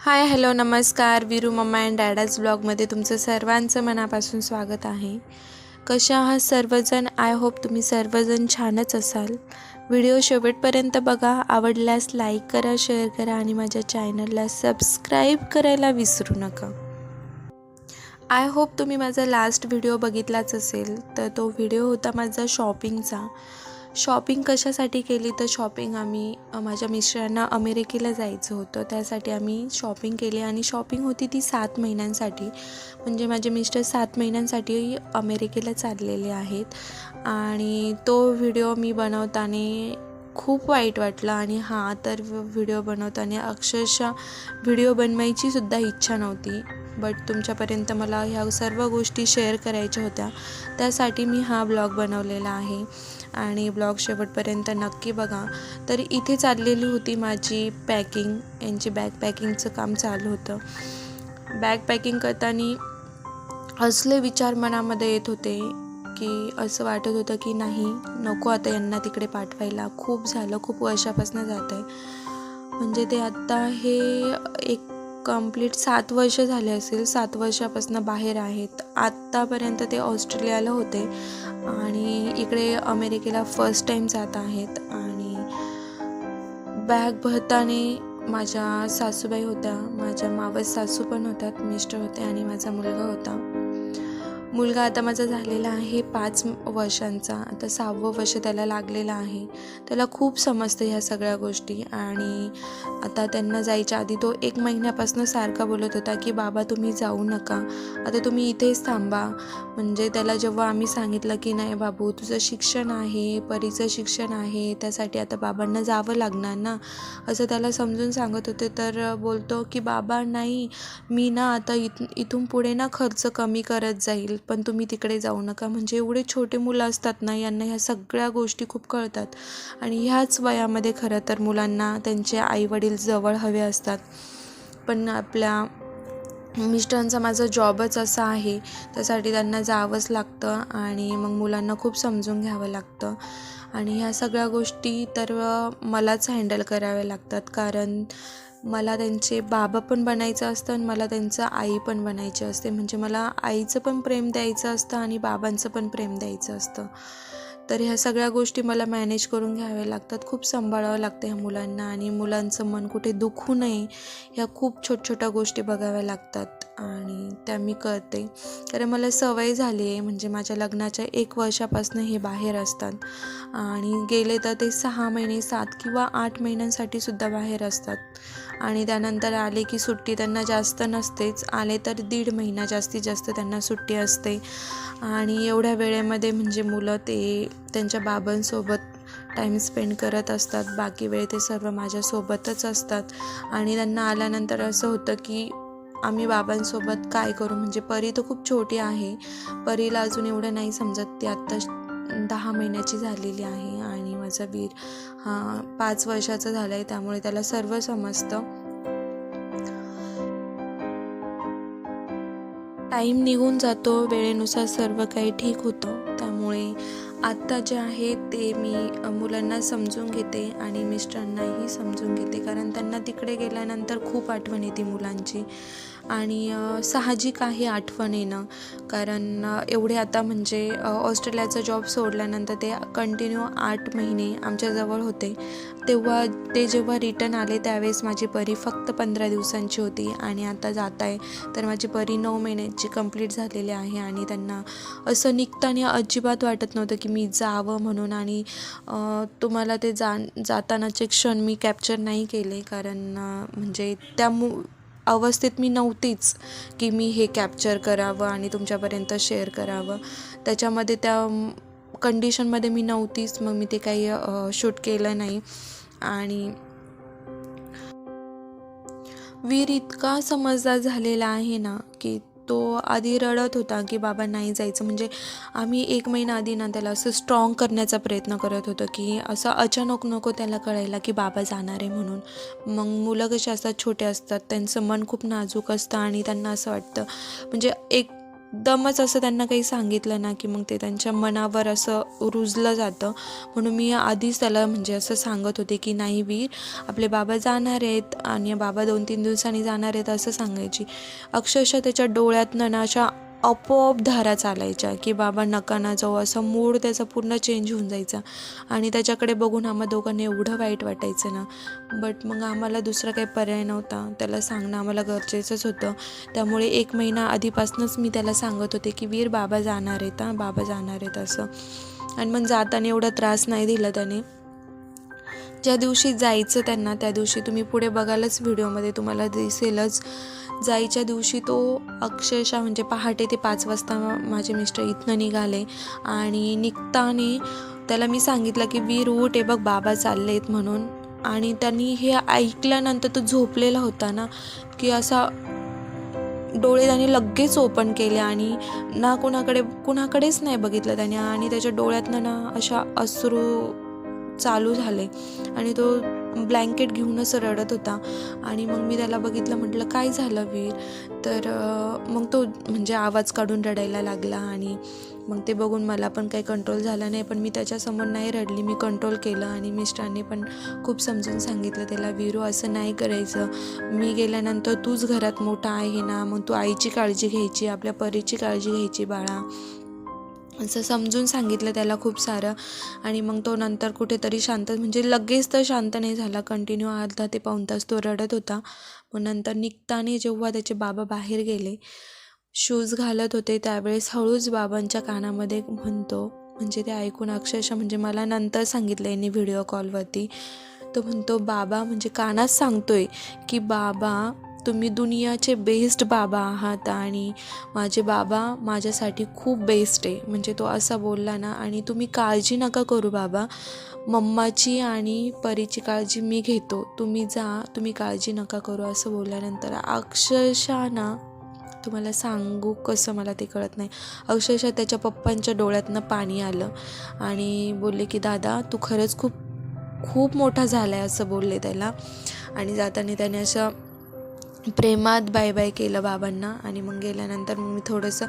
Hi hello नमस्कार. Veeru mamma and डॅडाज ब्लॉगमध्ये तुमचं सर्वांचं मनापासून स्वागत आहे. कशा आहात सर्वजण? आय होप तुम्ही सर्वजण छानच असाल. व्हिडिओ शेवटपर्यंत बघा. आवडल्यास लाईक करा, शेअर करा आणि माझ्या चॅनलला सबस्क्राईब करायला विसरू नका. आय होप तुम्ही माझा लास्ट व्हिडिओ बघितलाच असेल. तर तो व्हिडिओ होता माझा शॉपिंगचा. शॉपिंग कशासाठी केली तर शॉपिंग आम्ही माझ्या मिस्टरांना अमेरिकेला जायचं होतं, त्यासाठी आम्ही शॉपिंग केली आणि शॉपिंग होती ती 7 महिन्यांसाठी. म्हणजे माझे मिस्टर 7 महिन्यांसाठी अमेरिकेला चाललेले आहेत आणि तो व्हिडिओ मी बनवताना खूप वाईट वाटलं. आणि तर व्हिडिओ बनवताना अक्षरशः व्हिडिओ बनवायची सुद्धा इच्छा नव्हती, बट तुमच्यापर्यंत मला ह्या सर्व गोष्टी शेअर करायच्या होत्या, त्यासाठी मी हा ब्लॉग बनवलेला आहे आणि ब्लॉग शेवटपर्यंत नक्की बघा. तर इथे चाललेली होती माझी पॅकिंग, यांची बॅग पॅकिंगचं काम चालू होतं. बॅग पॅकिंग करताना असले विचार मनामध्ये येत होते की असं वाटत होतं की नाही, नको आता यांना तिकडे पाठवायला. खूप झालं, खूप वर्षापासून जात आहे. म्हणजे ते आत्ता हे एक कंप्लीट 7 वर्ष झाले असेल. 7 वर्षापासून बाहेर आहेत. आत्तापर्यंत ते ऑस्ट्रेलियाला होते आणि इकडे अमेरिकेला फर्स्ट टाईम जात आहेत. आणि बॅग भरताना माझ्या सासूबाई होत्या, माझ्या मावस सासू पण होत्यात, मिस्टर होते आणि माझा मुलगा होता. मुलगा आता माझा झालेला आहे 5 वर्षांचा. आता 6वं वर्ष त्याला लागलेलं आहे. त्याला खूप समजतं ह्या सगळ्या गोष्टी. आणि आता त्यांना जायच्या आधी तो 1 महिन्यापासून सारखा बोलत होता की बाबा तुम्ही जाऊ नका, आता तुम्ही इथेच थांबा. म्हणजे त्याला जेव्हा आम्ही सांगितलं की नाही बाबू, तुझं शिक्षण आहे, परीचं शिक्षण आहे, त्यासाठी आता बाबांना जावं लागणार ना, असं त्याला समजून सांगत होते. तर बोलतो की बाबा नाही, मी ना आता इथून पुढे ना खर्च कमी करत जाईल, पण तुम्ही तिकडे जाऊ नका. म्हणजे एवढे छोटे मुलं असतात ना, यांना ह्या सगळ्या गोष्टी खूप कळतात. आणि ह्याच वयामध्ये खरं तर मुलांना त्यांचे आईवडील जवळ हवे असतात. पण आपल्या मिस्टरांचा माझा जॉबच असा आहे, त्यासाठी त्यांना जावंच लागतं आणि मग मुलांना खूप समजून घ्यावं लागतं. आणि ह्या सगळ्या गोष्टी तर मलाच हँडल कराव्या लागतात, कारण मला त्यांचे बाबा पण बनायचं असतं आणि मला त्यांचं आई पण बनायची असते. म्हणजे मला आईचं पण प्रेम द्यायचं असतं आणि बाबांचं पण प्रेम द्यायचं असतं. तर ह्या सगळ्या गोष्टी मला मॅनेज करून घ्याव्या लागतात. खूप सांभाळावं लागतं ह्या मुलांना आणि मुलांचं मन कुठे दुखू नये, ह्या खूप छोट्या गोष्टी बघाव्या लागतात आणि त्या मी करते. कारण मला सवय झाली आहे. म्हणजे माझ्या लग्नाच्या 1 वर्षापासून हे बाहेर असतात आणि गेले तर ते 6 महिने, 7 किंवा 8 महिन्यांसाठी सुद्धा बाहेर असतात. आणि त्यानंतर आले की सुट्टी त्यांना जास्त नसतेच. आले तर 1.5 महिना जास्तीत जास्त त्यांना सुट्टी असते. आणि एवढ्या वेळेमध्ये म्हणजे मुलं ते त्यांच्या बाबांसोबत टाईम स्पेंड करत असतात. बाकी वेळ ते सर्व माझ्यासोबतच असतात. आणि त्यांना आल्यानंतर असं होतं की आम्ही बाबांसोबत काय करू. म्हणजे परी तर खूप छोटी आहे, परीला अजून एवढं नाही समजत. ती आत्ता 10 महिन्याची झालेली आहे आणि माझा वीर 5 वर्षाचा झाला आहे, त्यामुळे त्याला सर्व समजतं. टाईम निघून जातो, वेळेनुसार सर्व काही ठीक होतं. त्यामुळे आत्ता जे आहे ते मी मुलांना समजून घेते आणि मिस्टरांनाही समजून घेते, कारण त्यांना तिकडे गेल्यानंतर खूप आठवण येते मुलांची. आणि साहजिक आहे आठवण येणं, कारण एवढे आता म्हणजे ऑस्ट्रेलियाचा जॉब सोडल्यानंतर ते कंटिन्यू 8 महिने आमच्याजवळ होते. तेव्हा ते जेव्हा रिटर्न आले त्यावेळेस माझी परी फक्त 15 दिवसांची होती आणि आता जात आहे तर माझी परी 9 महिन्याची कंप्लीट झालेली आहे. आणि त्यांना असं निघताना अजिबात वाटत नव्हतं की मी जावं म्हणून. आणि तुम्हाला ते जातानाचे क्षण मी कॅप्चर नाही केले, कारण म्हणजे त्या अवस्थेत मी नव्हतीच की मी हे कॅप्चर करावं आणि तुमच्यापर्यंत शेअर करावं. त्याच्यामध्ये त्या कंडिशनमध्ये मी नव्हतीच, मग मी ते काही शूट केलं नाही. आणि वीर इतका समजदार झालेला आहे ना की तो आधी रडत होता की बाबा नाही जायचं. म्हणजे आम्ही 1 महिना आधी ना त्याला असं स्ट्रॉंग करण्याचा प्रयत्न करत होतो की असं अचानक नको त्याला कळायला की बाबा जाणार आहे म्हणून. मग मुलं कशी असतात, छोटे असतात, त्यांचं मन खूप नाजूक असतं आणि त्यांना असं वाटतं. म्हणजे एक एकदमच असं त्यांना काही सांगितलं ना की मग ते त्यांच्या मनावर असं रुजलं जातं. म्हणून मी आधीच त्याला म्हणजे असं सांगत होते की नाही वीर, आपले बाबा जाणार आहेत आणि बाबा 2-3 दिवसांनी जाणार आहेत असं सांगायची. अक्षरशः त्याच्या डोळ्यातनं ना अशा आपोआप धारा चालायच्या की बाबा नका ना जाऊ, असा मूड त्याचा पूर्ण चेंज होऊन जायचा. आणि त्याच्याकडे बघून आम्हा दोघांना एवढं वाईट वाटायचं ना. बट मग आम्हाला दुसरा काही पर्याय नव्हता, त्याला सांगणं आम्हाला गरजेचंच होतं. त्यामुळे 1 महिना आधीपासूनच मी त्याला सांगत होते की वीर बाबा जाणार आहेत हां, बाबा जाणार आहेत असं. आणि मग जाताना एवढा त्रास नाही दिला त्याने. ज्या दिवशी जायचं त्यांना त्या दिवशी तुम्ही पुढे बघालच व्हिडिओमध्ये तुम्हाला दिसेलच, जायच्या दिवशी तो अक्षरशः म्हणजे पहाटे ते 5 वाजता माझे मिस्टर इथनं निघाले. आणि निघताना त्याला मी सांगितलं की वीर उठ, हे बघ बाबा चाललेत म्हणून. आणि त्यांनी हे ऐकल्यानंतर तो झोपलेला होता ना की असा डोळे त्याने लगेच ओपन केले आणि ना कुणाकडेच नाही बघितलं त्याने. आणि त्याच्या डोळ्यातनं ना अशा अश्रू चालू झाले आणि तो ब्लँकेट घेऊनच रडत होता. आणि मग मी त्याला बघितलं, म्हटलं काय झालं वीर? तर मग तो म्हणजे आवाज काढून रडायला लागला. आणि मग ते बघून मला पण काही कंट्रोल झाला नाही, पण मी त्याच्यासमोर नाही रडली, मी कंट्रोल केलं. आणि मिस्टरांनी पण खूप समजून सांगितलं त्याला, वीरू असं नाही करायचं, मी गेल्यानंतर तूच घरात मोठा आहे ना, मग तू आईची काळजी घ्यायची, आपल्या परीची काळजी घ्यायची बाळा, असं समजून सांगितलं त्याला खूप सारं. आणि मग तो नंतर कुठेतरी शांत, म्हणजे लगेच तर शांत नाही झाला, कंटिन्यू अर्धा ते पाऊण तास तो रडत होता. मग नंतर निघताना जेव्हा त्याचे बाबा बाहेर गेले, शूज घालत होते, त्यावेळेस हळूच बाबांच्या कानामध्ये म्हणतो, म्हणजे ते ऐकून अक्षरशः म्हणजे मला नंतर सांगितलं यांनी व्हिडिओ कॉलवरती, तो म्हणतो बाबा, म्हणजे कानात सांगतोय की बाबा तुम्ही दुनियाचे बेस्ट बाबा आहात आणि माझे बाबा माझ्यासाठी खूप बेस्ट आहे, म्हणजे तो असा बोलला ना. आणि तुम्ही काळजी नका करू बाबा, मम्माची आणि परीची काळजी मी घेतो, तुम्ही जा, तुम्ही काळजी नका करू, असं बोलल्यानंतर अक्षरशः ना तुम्हाला सांगू कसं मला ते कळत नाही, अक्षरशः त्याच्या पप्पांच्या डोळ्यातनं पाणी आलं आणि बोलले की दादा तू खरंच खूप खूप मोठा झाला आहे, असं बोलले त्याला. आणि जाताना त्याने असं प्रेमात बाय बाय केलं बाबांना. आणि मग गेल्यानंतर मग मी थोडंसं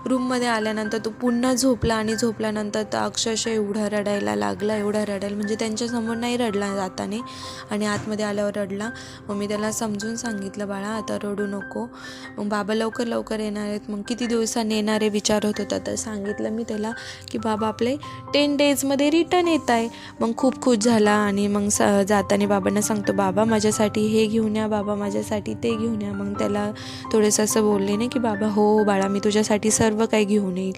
रूममध्ये आल्यानंतर तो पुन्हा झोपला. आणि झोपल्यानंतर तर अक्षरशः एवढा रडायला लागला, एवढा रडायला, म्हणजे त्यांच्यासमोर नाही रडला जाताने आणि आतमध्ये आल्यावर रडला. मग मी त्याला समजून सांगितलं, बाळा आता रडू नको, मग बाबा लवकर येणार आहेत, मग किती दिवसांनी येणार आहे विचारत होता. तर सांगितलं मी त्याला की बाबा आपले 10 डेजमध्ये रिटर्न येत आहे. मग खूप खुश झाला. आणि मग जाताना बाबांना सांगतो, बाबा माझ्यासाठी हे घेऊन या, बाबा माझ्यासाठी ते घेऊन या. मग त्याला थोडंसं असं बोलले ना की बाबा हो बाळा, मी तुझ्यासाठी सर्व काही घेऊन येईल.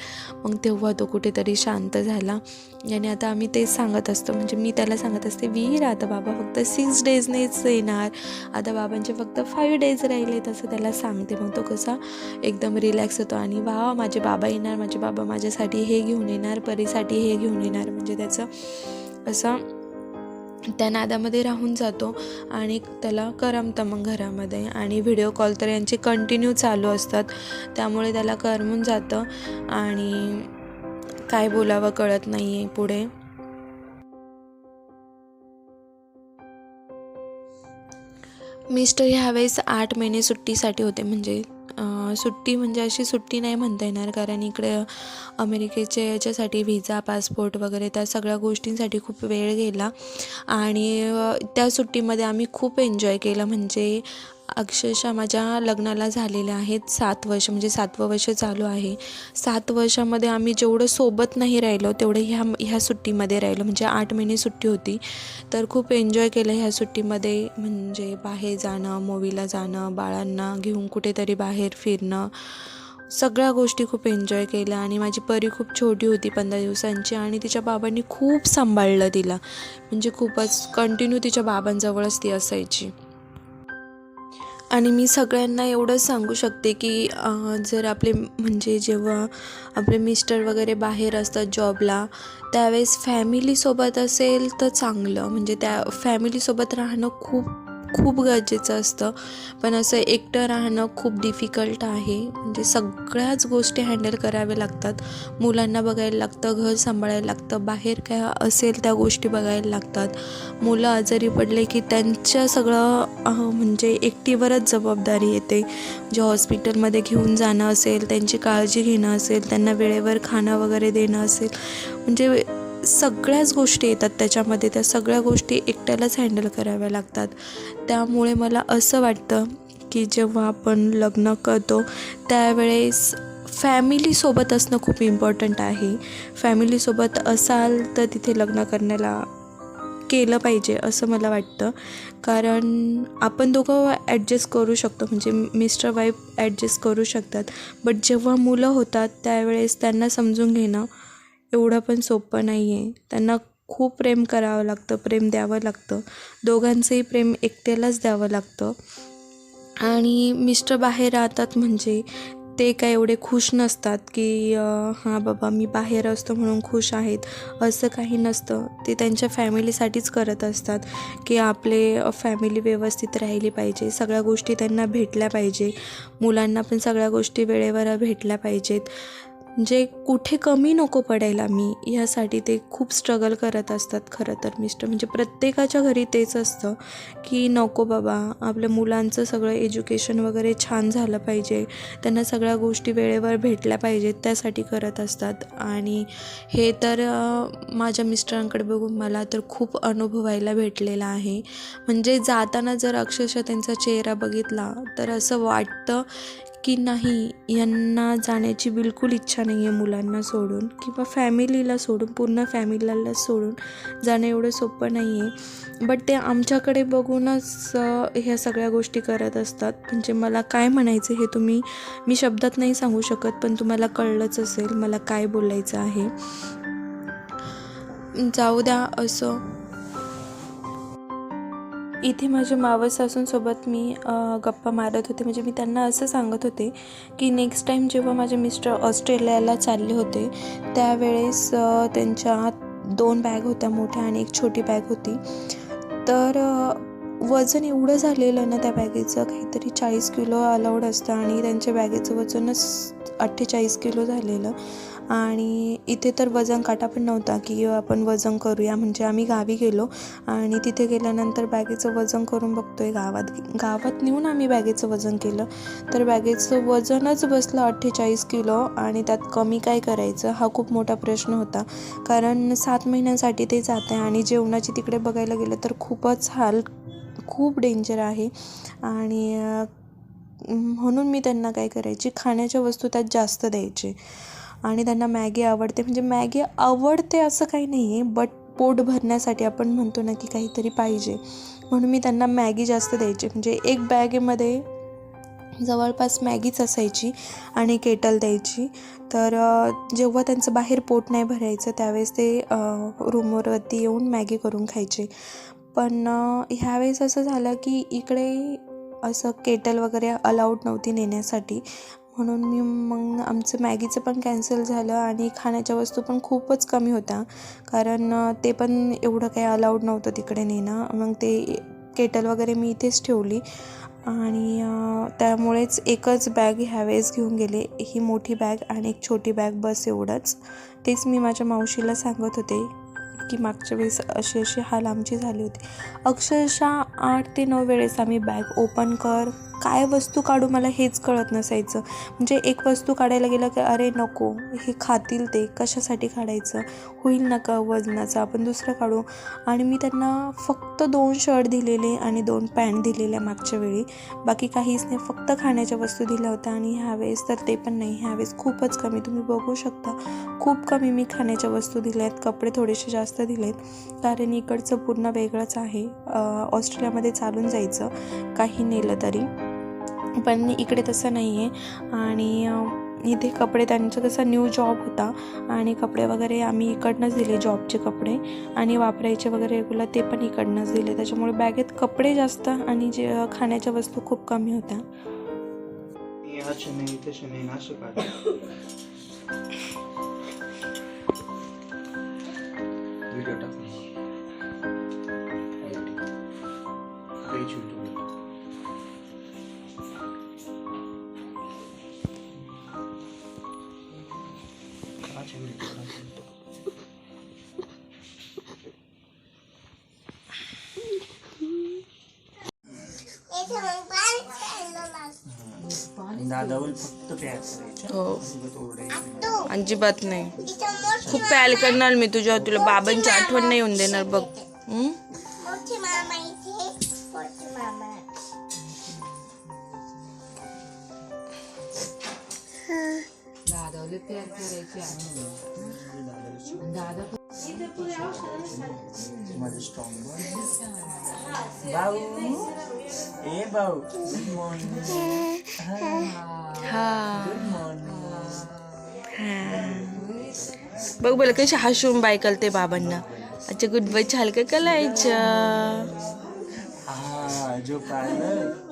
मग तेव्हा तो कुठेतरी शांत झाला. आणि आता आम्ही तेच सांगत असतो, म्हणजे मी त्याला सांगत असते, वीर आता बाबा फक्त 6 डेजनेच येणार, आता बाबांचे फक्त 5 डेज राहिले, तसं त्याला सांगते. मग तो कसा एकदम रिलॅक्स होतो आणि वा माझे बाबा येणार, माझे बाबा माझ्यासाठी हे घेऊन येणार, परीसाठी हे घेऊन येणार, म्हणजे त्याचं असं त्या नादामध्ये राहून जातो आणि त्याला करमतं मग घरामध्ये. आणि व्हिडिओ कॉल तर यांचे कंटिन्यू चालू असतात, त्यामुळे त्याला करमून जातं आणि काय बोलावं कळत नाही आहे पुढे. मिस्टर ह्यावेळेस 8 महिने सुट्टीसाठी होते, म्हणजे सुट्टी म्हणजे अशी सुट्टी नाही म्हणता येणार, कारण इकडे अमेरिकेच्या याच्यासाठी व्हिजा, पासपोर्ट वगैरे त्या सगळ्या गोष्टींसाठी खूप वेळ गेला. आणि त्या सुट्टीमध्ये आम्ही खूप एन्जॉय केलं, म्हणजे अक्षरशः माझ्या लग्नाला झालेले आहेत 7 वर्ष, म्हणजे 7वं वर्ष चालू आहे. 7 वर्षामध्ये आम्ही जेवढं सोबत नाही राहिलो तेवढं ह्या सुट्टीमध्ये राहिलो, म्हणजे 8 महिने सुट्टी होती. तर खूप एन्जॉय केलं ह्या सुट्टीमध्ये, म्हणजे बाहेर जाणं, मूवीला जाणं, बाळांना घेऊन कुठेतरी बाहेर फिरणं, सगळ्या गोष्टी खूप एन्जॉय केल्या. आणि माझी परी खूप छोटी होती, 15 दिवसांची, आणि तिच्या बाबांनी खूप सांभाळलं तिला, म्हणजे खूपच कंटिन्यू तिच्या बाबांजवळच ती असायची. आणि मी सगळ्यांना एवढंच सांगू शकते की जर आपले म्हणजे जेव्हा आपले मिस्टर वगैरे बाहेर असतात जॉबला, त्यावेळेस फॅमिलीसोबत असेल तर चांगलं, म्हणजे त्या फॅमिलीसोबत राहणं खूप खूप गरजेचं असतं. पण असं एकटं राहणं खूप डिफिकल्ट आहे. म्हणजे सगळ्याच गोष्टी हँडल कराव्या लागतात. मुलांना बघायला लागतं, घर सांभाळायला लागतं, बाहेर काय असेल त्या गोष्टी बघायला लागतात. मुलं आजारी पडले की त्यांचं सगळं म्हणजे एकटीवरच जबाबदारी येते. म्हणजे हॉस्पिटलमध्ये घेऊन जाणं असेल, त्यांची काळजी घेणं असेल, त्यांना वेळेवर खाणं वगैरे देणं असेल, म्हणजे सगळ्याच गोष्टी येतात त्याच्यामध्ये. त्या सगळ्या गोष्टी एकट्यालाच हँडल कराव्या लागतात. त्यामुळे मला असं वाटतं की जेव्हा आपण लग्न करतो त्यावेळेस फॅमिलीसोबत असणं खूप इम्पॉर्टंट आहे. फॅमिलीसोबत असाल तर तिथे लग्न केलं पाहिजे असं मला वाटतं. कारण आपण दोघं ॲडजस्ट करू शकतो, म्हणजे मिस्टर वाईफ ॲडजस्ट करू शकतात. बट जेव्हा मुलं होतात त्यावेळेस त्यांना समजून घेणं एवढं पण सोपं नाही आहे. त्यांना खूप प्रेम करावं लागतं, प्रेम द्यावं लागतं. दोघांचंही प्रेम एकट्यालाच द्यावं लागतं. आणि मिस्टर बाहेर राहतात म्हणजे ते काय एवढे खुश नसतात की हां बाबा मी बाहेर असतो म्हणून खुश आहेत, असं काही नसतं. ते त्यांच्या फॅमिलीसाठीच करत असतात की आपले फॅमिली व्यवस्थित राहिली पाहिजे, सगळ्या गोष्टी त्यांना भेटल्या पाहिजे, मुलांना पण सगळ्या गोष्टी वेळेवर भेटल्या पाहिजेत. म्हणजे कुठे कमी नको पडायला मी ह्यासाठी ते खूप स्ट्रगल करत असतात. खरं तर मिस्टर म्हणजे प्रत्येकाच्या घरी तेच असतं की नको बाबा आपल्या मुलांचं सगळं एज्युकेशन वगैरे छान झालं पाहिजे, त्यांना सगळ्या गोष्टी वेळेवर भेटल्या पाहिजेत, त्यासाठी करत असतात. आणि हे तर माझ्या मिस्टरांकडे बघून मला तर खूप अनुभवायला भेटलेला आहे. म्हणजे जाताना जर अक्षरशः त्यांचा चेहरा बघितला तर असं वाटतं की नाही, यांना जाण्याची बिलकुल इच्छा नाही आहे मुलांना सोडून किंवा फॅमिलीला सोडून, पूर्ण फॅमिलीला सोडून जाणं एवढं सोपं नाही आहे. बट ते आमच्याकडे बघूनच ह्या सगळ्या गोष्टी करत असतात. म्हणजे मला काय म्हणायचं हे मी शब्दात नाही सांगू शकत, पण तुम्हाला कळलंच असेल मला काय बोलायचं आहे. जाऊ द्या असं. इथे माझ्या मावस सासूंसोबत मी गप्पा मारत होते. म्हणजे मी त्यांना असं सांगत होते की नेक्स्ट टाईम जेव्हा माझे मिस्टर ऑस्ट्रेलियाला चालले होते त्यावेळेस त्यांच्या 2 बॅग होत्या मोठ्या आणि एक छोटी बॅग होती. तर वजन एवढं झालेलं ना त्या बॅगेचं, काहीतरी 40 किलो अलाउड असतं आणि त्यांच्या बॅगेचं वजनच 48 किलो झालेलं. आणि इथे तर वजन काटा पण नव्हता की आपण वजन करूया. म्हणजे आम्ही गावी गेलो आणि तिथे गेल्यानंतर बॅगेचं वजन करून बघतोय. गावात नेऊन आम्ही बॅगेचं वजन केलं तर बॅगेचं वजनच बसलं 48 किलो. आणि त्यात कमी काय करायचं हा खूप मोठा प्रश्न होता. कारण 7 महिन्यांसाठी ते जात आहे आणि जेवणाची तिकडे बघायला गेलं तर खूपच हाल, खूप डेंजर आहे. आणि म्हणून मी त्यांना काय करायची, खाण्याच्या वस्तू त्यात जास्त द्यायचे. आणि त्यांना मॅगी आवडते. म्हणजे मॅगी आवडते असं काही नाही आहे, बट पोट भरण्यासाठी आपण म्हणतो ना की काहीतरी पाहिजे, म्हणून मी त्यांना मॅगी जास्त द्यायची. म्हणजे एक बॅगेमध्ये जवळपास मॅगीच असायची आणि केटल द्यायची. तर जेव्हा त्यांचं बाहेर पोट नाही भरायचं त्यावेळेस ते रूमवरती येऊन मॅगी करून खायचे. पण ह्यावेळेस असं झालं की इकडे असं केटल वगैरे अलाउड नव्हती नेण्यासाठी, म्हणून मग आमचं मॅगीचं पण कॅन्सल झालं. आणि खाण्याच्या वस्तू पण खूपच कमी होत्या, कारण ते पण एवढं काही अलाउड नव्हतं तिकडे नेणं. मग ते केटल वगैरे मी इथेच ठेवली आणि त्यामुळेच एकच बॅग ह्यावेळेस घेऊन गेले, ही मोठी बॅग आणि एक छोटी बॅग, बस एवढंच. तेच मी माझ्या मावशीला सांगत होते की मागच्या वेळेस अशी हाल आमची झाली होती. अक्षरशः 8 ते 9 वेळेस आम्ही बॅग ओपन काय वस्तू काढू मला हेच कळत नसायचं. म्हणजे एक वस्तू काढायला गेलं की अरे नको, हे खातील, ते कशासाठी काढायचं, होईल नका वजनाचं, आपण दुसरं काढू. आणि मी त्यांना फक्त 2 शर्ट दिलेले आणि 2 पॅन्ट दिलेल्या मागच्या वेळी, बाकी काहीच नाही, फक्त खाण्याच्या वस्तू दिल्या होत्या. आणि ह्यावेळेस तर ते पण नाही, ह्यावेळेस खूपच कमी, तुम्ही बघू शकता खूप कमी मी खाण्याच्या वस्तू दिल्या आहेत. कपडे थोडेसे जास्त दिलेत, कारण इकडचं पूर्ण वेगळंच आहे. ऑस्ट्रेलियामध्ये चालून जायचं काही नेलं तरी, पण इकडे तसं नाही आहे. आणि इथे कपडे, त्यांचा कसा न्यू जॉब होता आणि कपडे वगैरे आम्ही इकडनंच दिले, जॉबचे कपडे, आणि वापरायचे वगैरे रेग्युलर ते पण इकडनंच दिले. त्याच्यामुळे बॅगेत कपडे जास्त आणि जे खाण्याच्या वस्तू खूप कमी होत्या. व्हिडिओ टाकून दादावर फक्त प्यार करायचं. हो अजिबात नाही. खूप प्याल करणार मी तुझ्यावर. तुला बाबांची आठवण नाही होऊन देणार बघ. दादावले प्यार करायचे. दादा माझं स्ट्रॉंग भाऊ. ए भाऊ, गुड मॉर्निंग. हा गुड मॉर्निंग. बघ बोल कशी हसून बाय करते बाबांना. अच्छा गुड बाय छाल का कलायचं. हा जो पाहिलं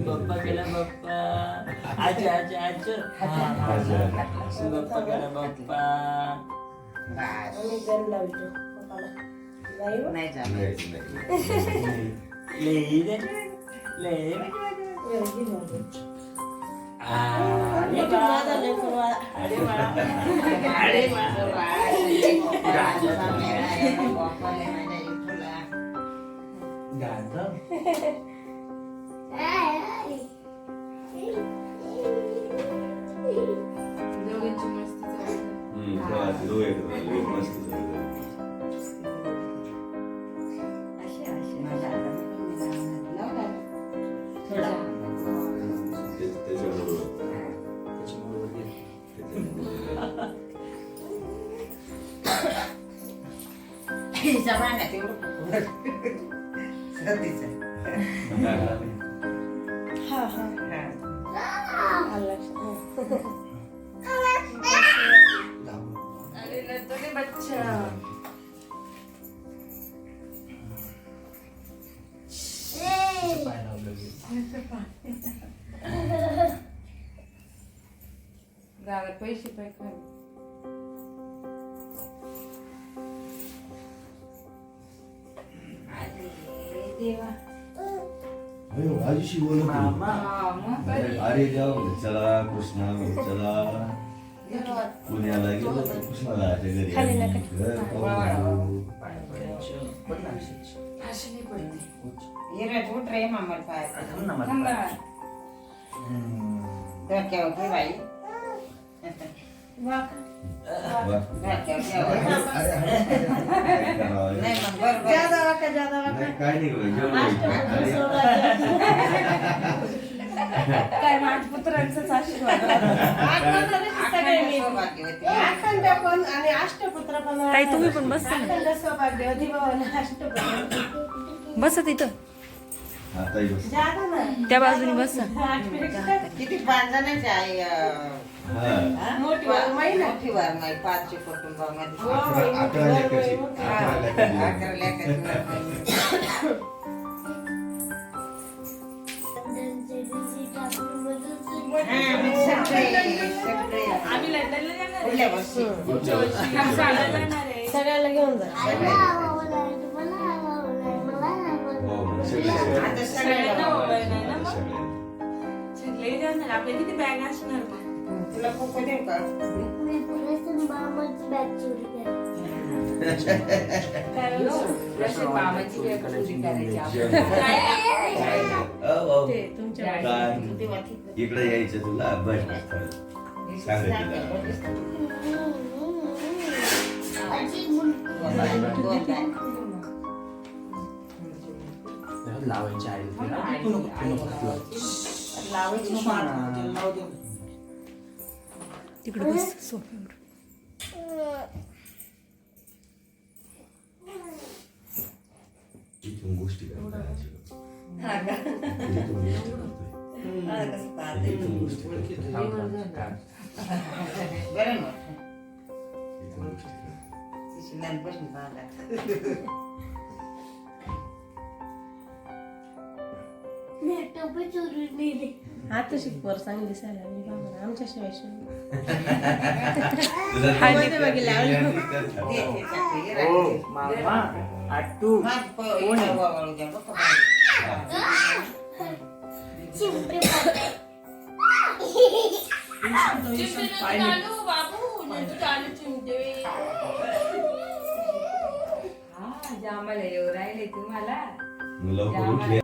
पप्पा गेला. पप्पा आजा आजा आजा. पप्पा गेला. पप्पा गावात पैसे पाहिजे. आजीशी बोलत अरे देव चला कृष्णा चला पुण्याला गेलो तर कृष्णाला घरी घर पाहून काय नाही काय पुत्रांचाच आशीर्वाद पण आणि अष्टपुत्र पण. ताई तुम्ही पण बस सौभाग्यवती भवन अष्टपुत्र बसा तिथं. जाता ना त्या बाजूने बसा. किती 5 जणांची आई मोठी महिना मोठी वार नाही 5 कुटुंबामध्ये 11 लेकरं. आम्ही लंडनला जाणार आहे. पुढल्या वर्षी सगळ्याला घेऊन जा. आता सगळ्यांना सगळे जाणार. आपल्या किती बॅग असणार मग. तुला कोको देऊ का? मामाची इकडे यायचं तुला बस लावायची आहे. तिकडे बस सोफ्यावर. इथून गोष्टी आता शिकवर चांगली दिसायला आमच्या शिवाय मामा आटू हा जांभळं येऊ राहिले तुम्हाला लवकर उठले